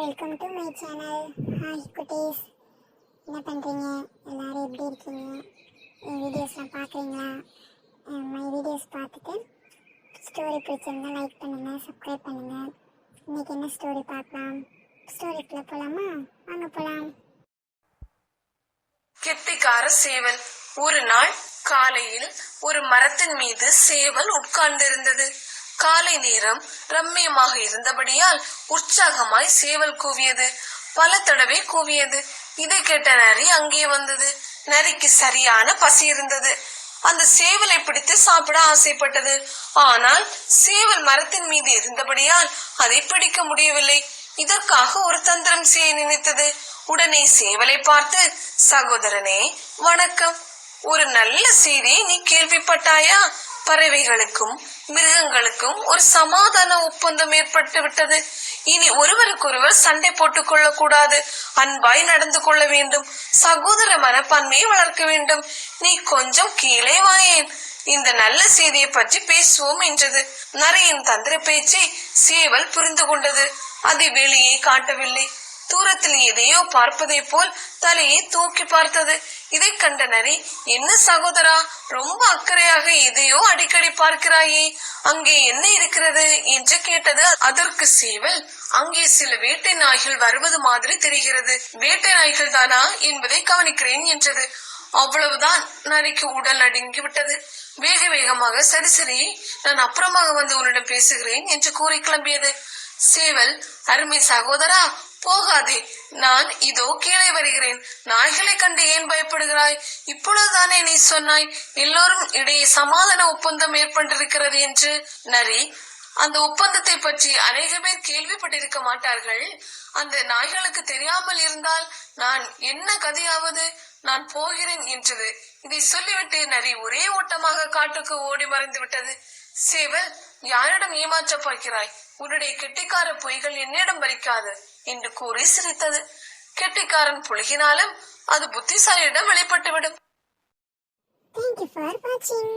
Welcome to my channel. Hi குட்டீஸ், என்ன பண்ணுறீங்க? எல்லோரும் எப்படி இருக்கீங்க? என் வீடியோஸ்லாம் பார்க்குறீங்களா? மை வீடியோஸ் பார்த்துட்டு ஸ்டோரி பிடிச்சிருந்தா லைக் பண்ணுங்கள், சப்ஸ்கிரைப் பண்ணுங்கள். இன்றைக்கி என்ன ஸ்டோரி பார்க்கலாம்? ஸ்டோரிக்குள்ளே போகலாமா? வாங்க போகலாம். கெட்டிக்கார சேவல். ஒரு நாள் காலையில் ஒரு மரத்தின் மீது சேவல் உட்கார்ந்திருந்தது. காலை நேரம் ரம்மியமாக இருந்தபடியால் உற்சாகமாய் சேவல் கூவியது. பல தடவை கூவியது. இதை கேட்ட நரி அங்கே வந்தது. நரிக்கு சரியான பசி இருந்தது. அந்த சேவலை பிடித்து சாப்பிட ஆசைப்பட்டது. ஆனால் சேவல் மரத்தின் மீது இருந்தபடியால் அதை பிடிக்க முடியவில்லை. இதற்காக ஒரு தந்திரம் செய்ய நினைத்தது. உடனே சேவலை பார்த்து, சகோதரனே வணக்கம், ஒரு நல்ல செய்தியை நீ கேள்விப்பட்டாயா? பறவைகளுக்கும் மிருகங்களுக்கும் ஒரு சமாதான ஒப்பந்தம் ஏற்பட்டு விட்டது. இனி ஒருவருக்கொருவர் சண்டை போட்டுக் கொள்ளக்கூடாது. அன்பாய் நடந்து கொள்ள வேண்டும். சகோதர மனப்பான்மையை வளர்க்க வேண்டும். நீ கொஞ்சம் கீழே வாயேன், இந்த நல்ல செய்தியை பற்றி பேசுவோம் என்றது. நரியின் தந்திர பேச்சை சேவல் புரிந்து கொண்டது. அதை வெளியே காட்டவில்லை. தூரத்தில் எதையோ பார்ப்பதை போல் தலையை தூக்கி பார்த்தது. இதை கண்ட நரி, என்ன சகோதரா, ரொம்ப அக்கறையாக எதையோ அடிக்கடி பார்க்கிறாயே, அங்கே என்ன இருக்கிறது என்று கேட்டது. அதற்கு சேவல், அங்கே சில வேட்டை நாய்கள் வருவது மாதிரி தெரிகிறது. வேட்டை நாய்கள் தானா என்பதை கவனிக்கிறேன் என்றது. அவ்வளவுதான். நரிக்கு உடல் நடுங்கி விட்டது. வேக வேகமாக, சரி சரி, நான் அப்புறமாக வந்து உன்னிடம் பேசுகிறேன் என்று கூறி கிளம்பியது. சேவல், அருமை சகோதரா, போகாதே, நான் இதோ கீழே வருகிறேன். நாய்களை கண்டு ஏன் பயப்படுகிறாய்? இப்பொழுதுதானே நீ சொன்னாய் எல்லோரும் இடையே சமாதான ஒப்பந்தம் ஏற்பட்டிருக்கிறது என்று. நரி, அந்த ஒப்பந்தத்தை பற்றி அநேக பேர் கேள்விப்பட்டிருக்க மாட்டார்கள். அந்த நாய்களுக்கு தெரியாமல் இருந்தால் நான் என்ன கதையாவது? நான் போகிறேன் என்றது. இதை சொல்லிவிட்டு நரி ஒரே ஓட்டமாக காட்டுக்கு ஓடி மறைந்து விட்டது. சேவல், யாரிடம் ஏமாற்ற பார்க்கிறாய்? உன்னுடைய கெட்டிக்கார பொய்கள் என்னிடம் பறிக்காது என்று கூறி சிரித்தது. கெட்டிக்காரன் புழுகினாலும் அது புத்திசாலியிடம் வெளிப்பட்டுவிடும். Thank you for watching.